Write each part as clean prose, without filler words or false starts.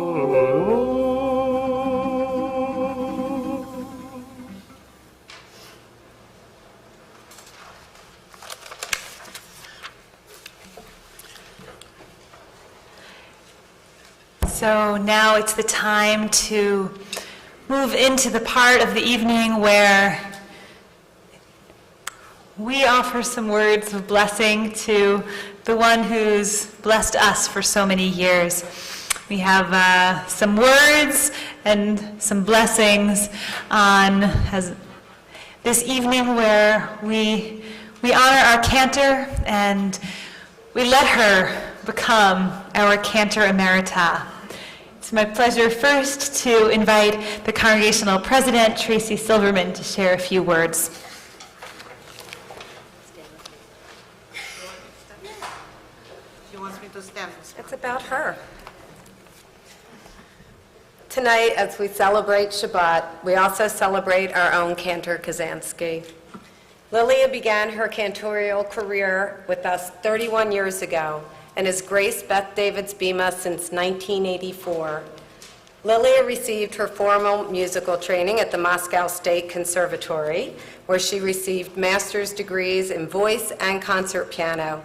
So now it's the time to move into the part of the evening where we offer some words of blessing to the one who's blessed us for so many years. We have some words and some blessings on this evening where we honor our cantor and we let her become our cantor emerita. It's my pleasure first to invite the Congregational President, Tracy Silverman, to share a few words. She wants me to stand. It's about her. Tonight, as we celebrate Shabbat, we also celebrate our own cantor, Kazansky. Lilia began her cantorial career with us 31 years ago and has graced Beth David's Bima since 1984. Lilia received her formal musical training at the Moscow State Conservatory, where she received master's degrees in voice and concert piano.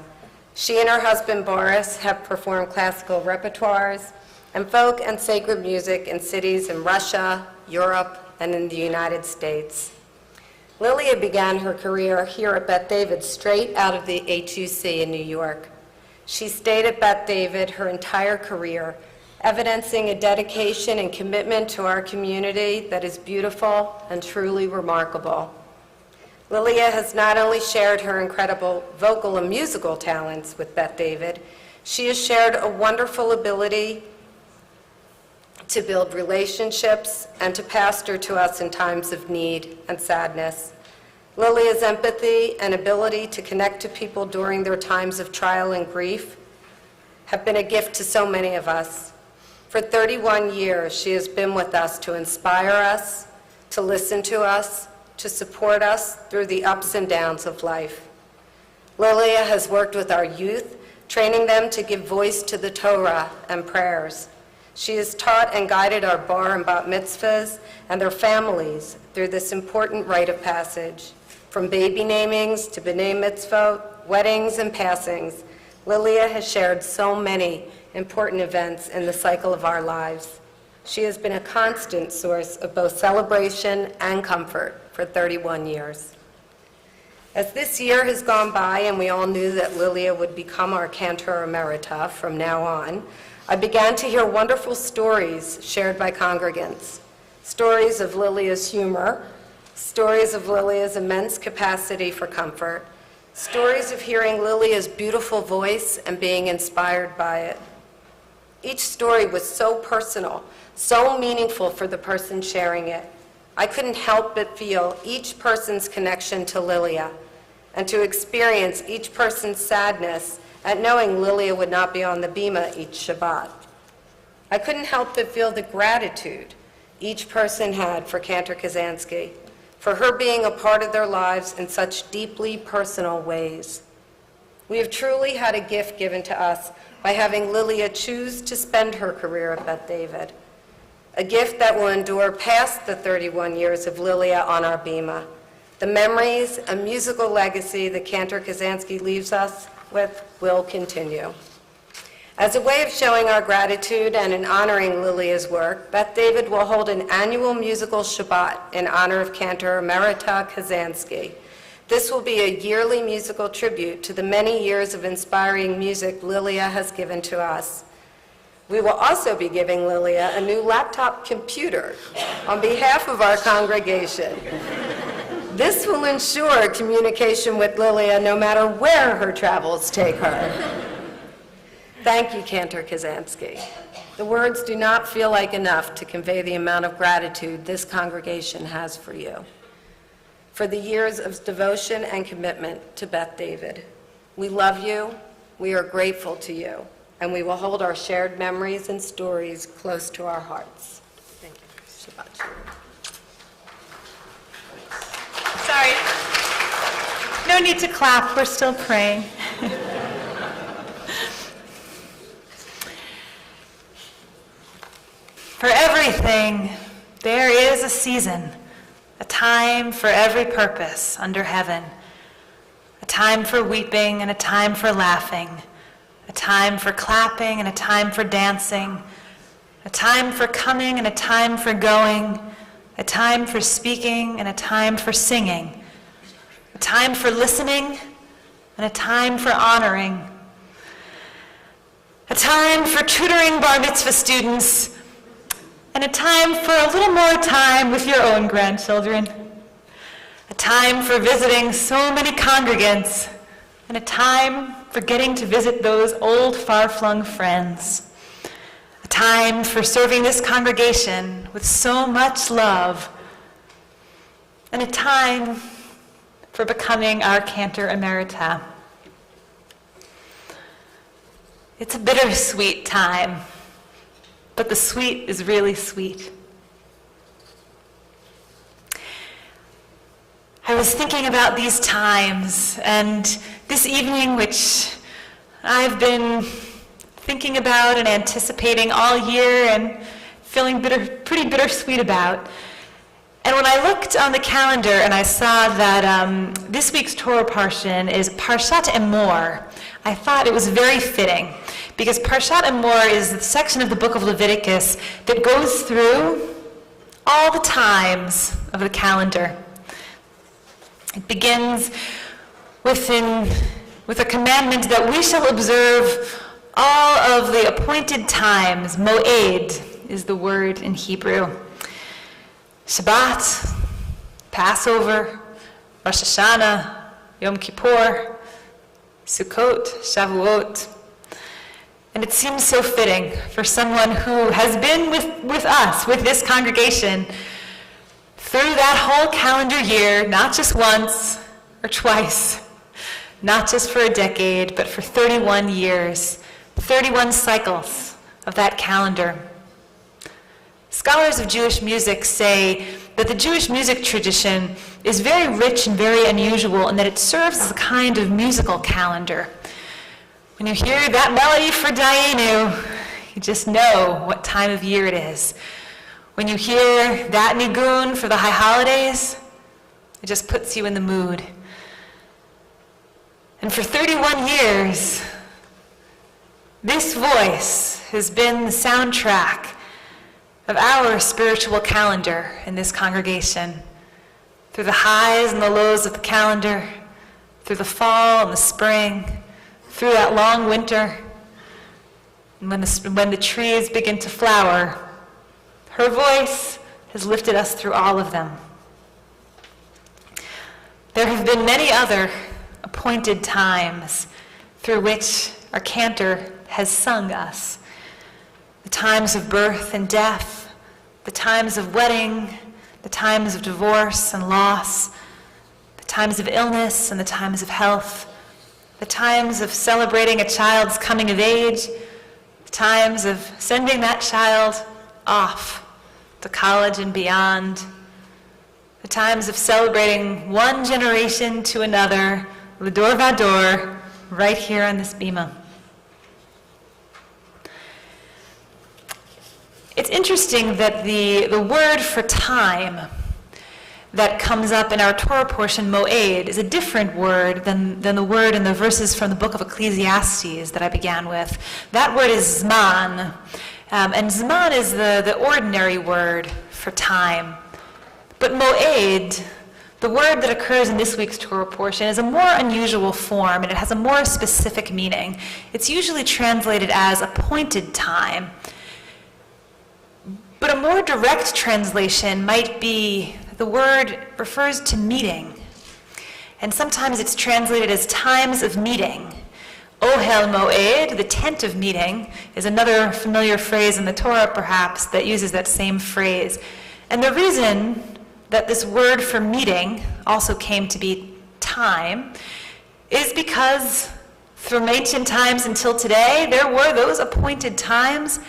She and her husband, Boris, have performed classical repertoires and folk and sacred music in cities in Russia, Europe, and in the United States. Lilia began her career here at Beth David straight out of the HUC in New York. She stayed at Beth David her entire career, evidencing a dedication and commitment to our community that is beautiful and truly remarkable. Lilia has not only shared her incredible vocal and musical talents with Beth David, she has shared a wonderful ability to build relationships and to pastor to us in times of need and sadness. Lilia's empathy and ability to connect to people during their times of trial and grief have been a gift to so many of us. For 31 years, she has been with us to inspire us, to listen to us, to support us through the ups and downs of life. Lilia has worked with our youth, training them to give voice to the Torah and prayers. She has taught and guided our bar and bat mitzvahs and their families through this important rite of passage. From baby namings to b'nai mitzvot, weddings and passings, Lilia has shared so many important events in the cycle of our lives. She has been a constant source of both celebration and comfort for 31 years. As this year has gone by and we all knew that Lilia would become our cantor emerita from now on, I began to hear wonderful stories shared by congregants. Stories of Lilia's humor, stories of Lilia's immense capacity for comfort, stories of hearing Lilia's beautiful voice and being inspired by it. Each story was so personal, so meaningful for the person sharing it. I couldn't help but feel each person's connection to Lilia and to experience each person's sadness at knowing Lilia would not be on the Bima each Shabbat. I couldn't help but feel the gratitude each person had for Cantor Kazansky, for her being a part of their lives in such deeply personal ways. We have truly had a gift given to us by having Lilia choose to spend her career at Beth David, a gift that will endure past the 31 years of Lilia on our Bima. The memories and musical legacy that Cantor Kazansky leaves us with will continue. As a way of showing our gratitude and in honoring Lilia's work, Beth David will hold an annual musical Shabbat in honor of Cantor Emerita Kazansky. This will be a yearly musical tribute to the many years of inspiring music Lilia has given to us. We will also be giving Lilia a new laptop computer on behalf of our congregation. This will ensure communication with Lilia no matter where her travels take her. Thank you, Cantor Kazansky. The words do not feel like enough to convey the amount of gratitude this congregation has for you, for the years of devotion and commitment to Beth David. We love you, we are grateful to you, and we will hold our shared memories and stories close to our hearts. Thank you. Shabbat shalom. Sorry. No need to clap, we're still praying. For everything, there is a season, a time for every purpose under heaven, a time for weeping and a time for laughing, a time for clapping and a time for dancing, a time for coming and a time for going, a time for speaking and a time for singing, a time for listening and a time for honoring, a time for tutoring bar mitzvah students, and a time for a little more time with your own grandchildren, a time for visiting so many congregants, and a time for getting to visit those old far-flung friends, a time for serving this congregation with so much love, and a time for becoming our cantor emerita. It's a bittersweet time, but the sweet is really sweet. I was thinking about these times, and this evening, which I've been thinking about and anticipating all year and feeling pretty bittersweet about. And when I looked on the calendar and I saw that this week's Torah portion is Parshat Emor, I thought it was very fitting, because Parshat Emor is the section of the book of Leviticus that goes through all the times of the calendar. It begins with a commandment that we shall observe all of the appointed times. Moed is the word in Hebrew. Shabbat, Passover, Rosh Hashanah, Yom Kippur, Sukkot, Shavuot. And it seems so fitting for someone who has been with us, with this congregation, through that whole calendar year, not just once or twice, not just for a decade, but for 31 years, 31 cycles of that calendar. Scholars of Jewish music say that the Jewish music tradition is very rich and very unusual, and that it serves as a kind of musical calendar. When you hear that melody for Dayenu, you just know what time of year it is. When you hear that nigun for the high holidays, it just puts you in the mood. And for 31 years, this voice has been the soundtrack of our spiritual calendar in this congregation. Through the highs and the lows of the calendar, through the fall and the spring, through that long winter, and when the trees begin to flower, her voice has lifted us through all of them. There have been many other appointed times through which our cantor has sung us. The times of birth and death, the times of wedding, the times of divorce and loss, the times of illness and the times of health, the times of celebrating a child's coming of age, the times of sending that child off to college and beyond, the times of celebrating one generation to another, L'dor Vador, right here on this bima. It's interesting that the word for time that comes up in our Torah portion, moed, is a different word than the word in the verses from the book of Ecclesiastes that I began with. That word is zman, and zman is the ordinary word for time. But moed, the word that occurs in this week's Torah portion, is a more unusual form, and it has a more specific meaning. It's usually translated as appointed time. But a more direct translation might be the word refers to meeting. And sometimes it's translated as times of meeting. Ohel Moed, the tent of meeting, is another familiar phrase in the Torah, perhaps, that uses that same phrase. And the reason that this word for meeting also came to be time is because from ancient times until today, there were those appointed times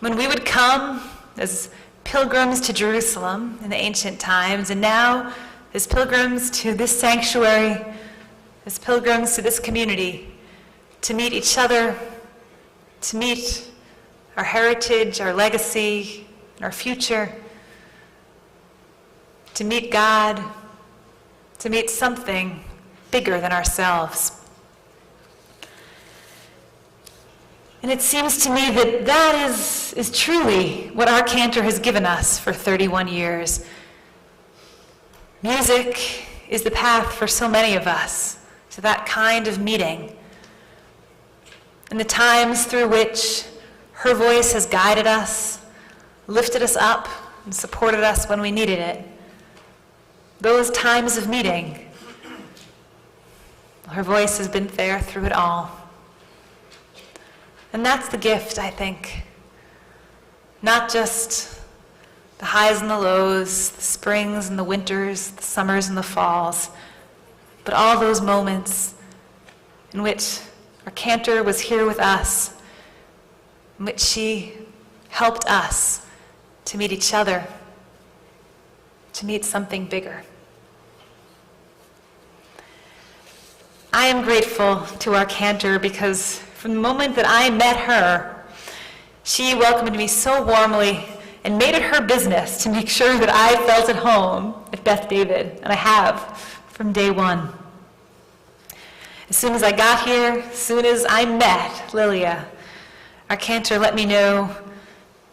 when we would come as pilgrims to Jerusalem in the ancient times, and now as pilgrims to this sanctuary, as pilgrims to this community, to meet each other, to meet our heritage, our legacy, and our future, to meet God, to meet something bigger than ourselves. And it seems to me that that is truly what our cantor has given us for 31 years. Music is the path for so many of us to that kind of meeting. And the times through which her voice has guided us, lifted us up, and supported us when we needed it. Those times of meeting, her voice has been there through it all. And that's the gift, I think. Not just the highs and the lows, the springs and the winters, the summers and the falls, but all those moments in which our cantor was here with us, in which she helped us to meet each other, to meet something bigger. I am grateful to our cantor because from the moment that I met her, she welcomed me so warmly and made it her business to make sure that I felt at home at Beth David, and I have from day one. As soon as I got here, as soon as I met Lilia, our cantor let me know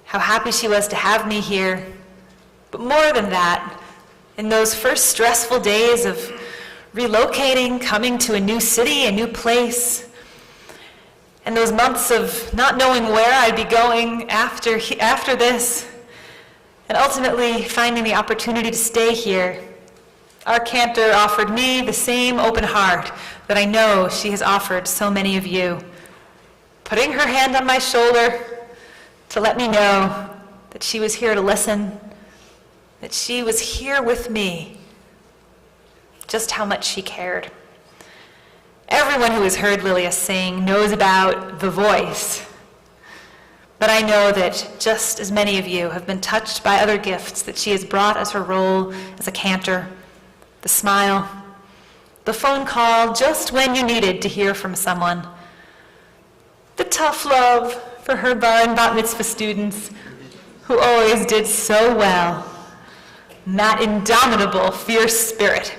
how happy she was to have me here. But more than that, in those first stressful days of relocating, coming to a new city, a new place, and those months of not knowing where I'd be going after this, and ultimately finding the opportunity to stay here, our cantor offered me the same open heart that I know she has offered so many of you, putting her hand on my shoulder to let me know that she was here to listen, that she was here with me, just how much she cared. Everyone who has heard Lilia sing knows about the voice, but I know that just as many of you have been touched by other gifts that she has brought as her role as a cantor, the smile, the phone call just when you needed to hear from someone, the tough love for her bar and bat mitzvah students who always did so well, and that indomitable, fierce spirit.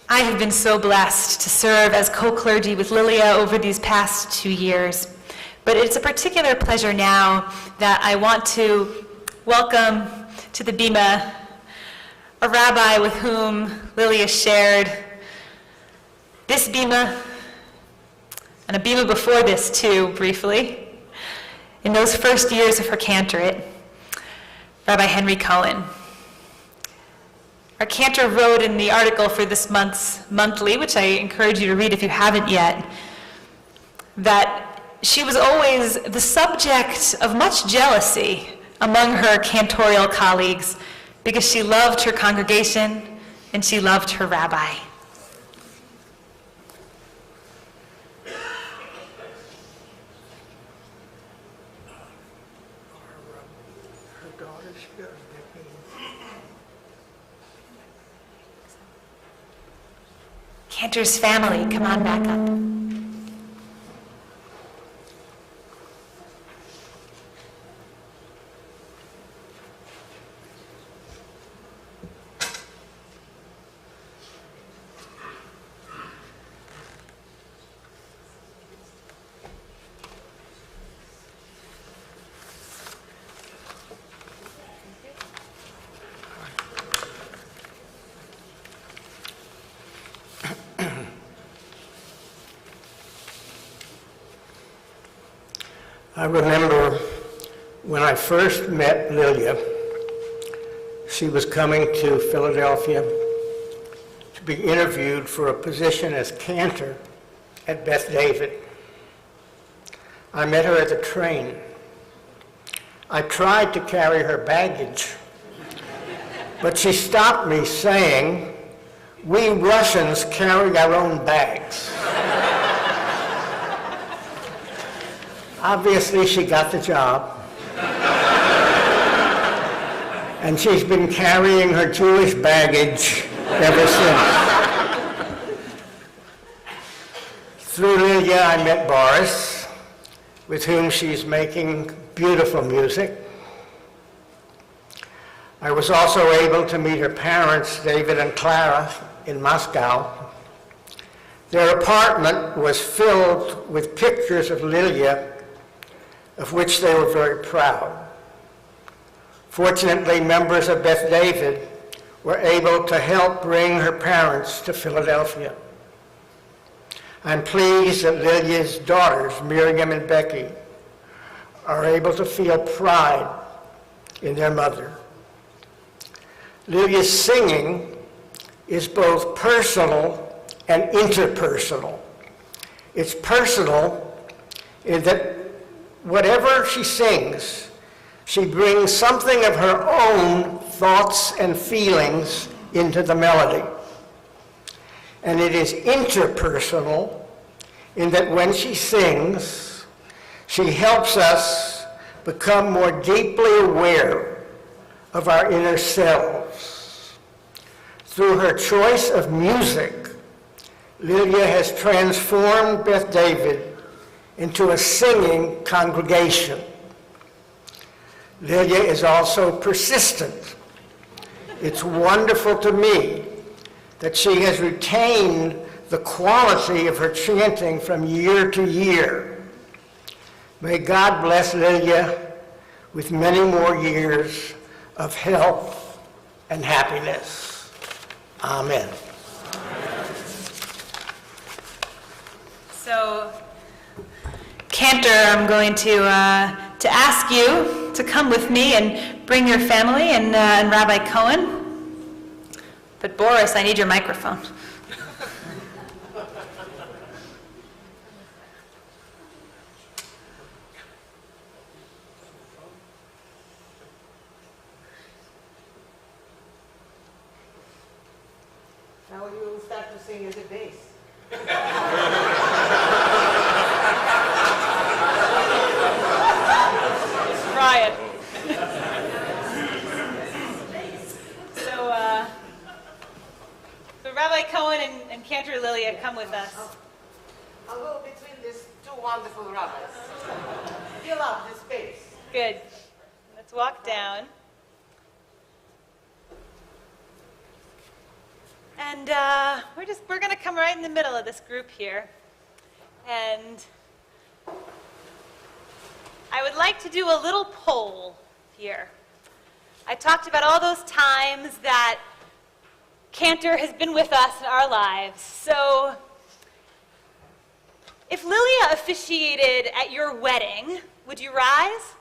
I have been so blessed to serve as co-clergy with Lilia over these past 2 years, but it's a particular pleasure now that I want to welcome to the Bima a rabbi with whom Lilia shared this Bima, and a Bima before this too, briefly, in those first years of her cantorate, Rabbi Henry Cohen. Our cantor wrote in the article for this month's monthly, which I encourage you to read if you haven't yet, that she was always the subject of much jealousy among her cantorial colleagues because she loved her congregation and she loved her rabbi. Cantor's family, come on back up. I remember when I first met Lilia, she was coming to Philadelphia to be interviewed for a position as cantor at Beth David. I met her at the train. I tried to carry her baggage, but she stopped me saying, "We Russians carry our own bags." Obviously, she got the job. And she's been carrying her Jewish baggage ever since. Through Lilia, Lilia, I met Boris, with whom she's making beautiful music. I was also able to meet her parents, David and Clara, in Moscow. Their apartment was filled with pictures of Lilia, of which they were very proud. Fortunately, members of Beth David were able to help bring her parents to Philadelphia. I'm pleased that Lilia's daughters, Miriam and Becky, are able to feel pride in their mother. Lilia's singing is both personal and interpersonal. It's personal in that whatever she sings, she brings something of her own thoughts and feelings into the melody. And it is interpersonal in that when she sings, she helps us become more deeply aware of our inner selves. Through her choice of music, Lilia has transformed Beth David into a singing congregation. Lilia is also persistent. It's wonderful to me that she has retained the quality of her chanting from year to year. May God bless Lilia with many more years of health and happiness. Amen. So, Cantor, I'm going to ask you to come with me and bring your family and Rabbi Cohen. But Boris, I need your microphone. Now you will start to sing as a bass. Try it. So Rabbi Cohen and Cantor Lilia, come with us. I'll go between these two wonderful rabbis. Fill up the space. Good. Let's walk down. And we're going to come right in the middle of this group here. And I would like to do a little poll here. I talked about all those times that Cantor has been with us in our lives. So if Lilia officiated at your wedding, would you rise?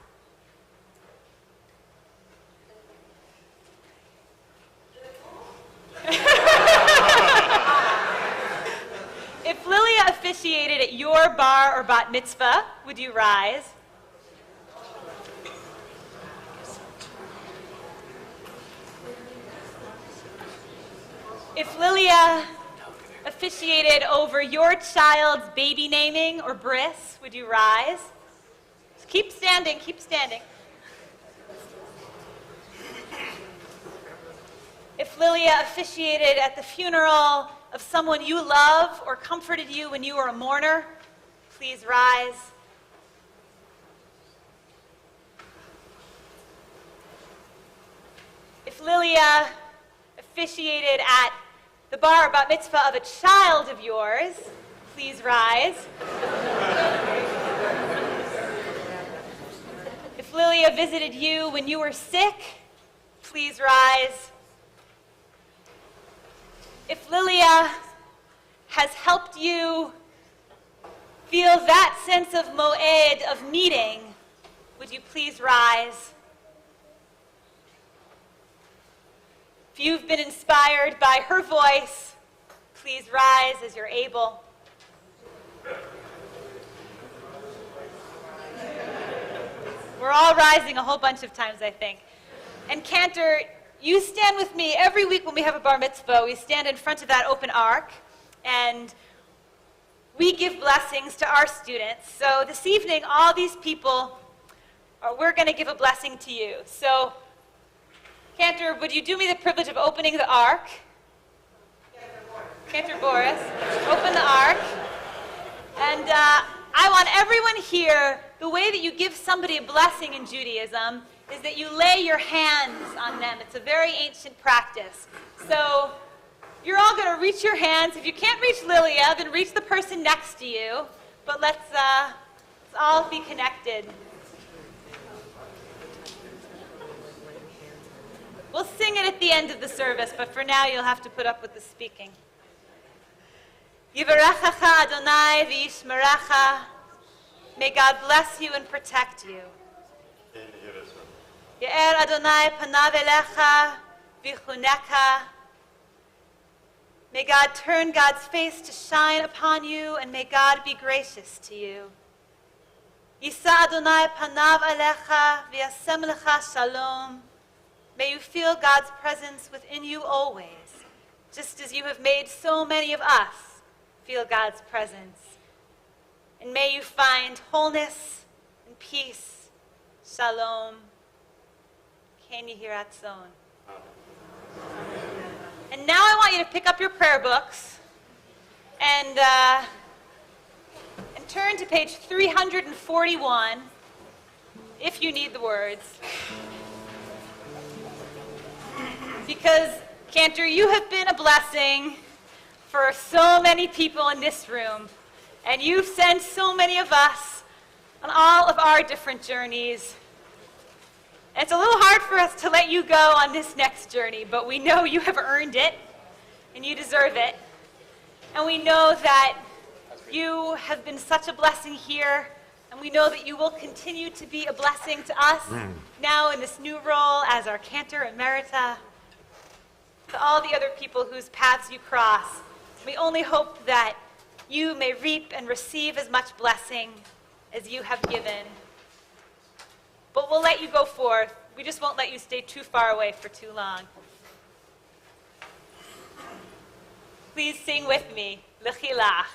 If Lilia officiated at your bar or bat mitzvah, would you rise? If Lilia officiated over your child's baby naming or bris, would you rise? Just keep standing, keep standing. If Lilia officiated at the funeral of someone you love or comforted you when you were a mourner, please rise. If Lilia officiated at the bar or bat mitzvah of a child of yours, please rise. If Lilia visited you when you were sick, please rise. If Lilia has helped you feel that sense of moed, of meeting, would you please rise? If you've been inspired by her voice, please rise as you're able. We're all rising a whole bunch of times, I think. And Cantor, you stand with me every week when we have a bar mitzvah. We stand in front of that open ark, and we give blessings to our students. So this evening, all these people, we're going to give a blessing to you. So, Cantor, would you do me the privilege of opening the ark? Cantor Boris, open the ark. And I want everyone here, the way that you give somebody a blessing in Judaism is that you lay your hands on them. It's a very ancient practice. So you're all going to reach your hands. If you can't reach Lilia, then reach the person next to you. But let's all be connected. We'll sing it at the end of the service, but for now you'll have to put up with the speaking. Yivarechecha Adonai v'yishmerecha. May God bless you and protect you. Ye'er Adonai panav elecha v'chuneka. May God turn God's face to shine upon you, and may God be gracious to you. Yisa Adonai panav elecha v'yasem lecha shalom. May you feel God's presence within you always, just as you have made so many of us feel God's presence. And may you find wholeness and peace. Shalom. Ken Yehi Ratzon. And now I want you to pick up your prayer books and turn to page 341 if you need the words. Because, Cantor, you have been a blessing for so many people in this room, and you've sent so many of us on all of our different journeys. And it's a little hard for us to let you go on this next journey, but we know you have earned it, and you deserve it. And we know that you have been such a blessing here, and we know that you will continue to be a blessing to us now in this new role as our Cantor Emerita. To all the other people whose paths you cross, we only hope that you may reap and receive as much blessing as you have given. But we'll let you go forth. We just won't let you stay too far away for too long. Please sing with me, L'chilach.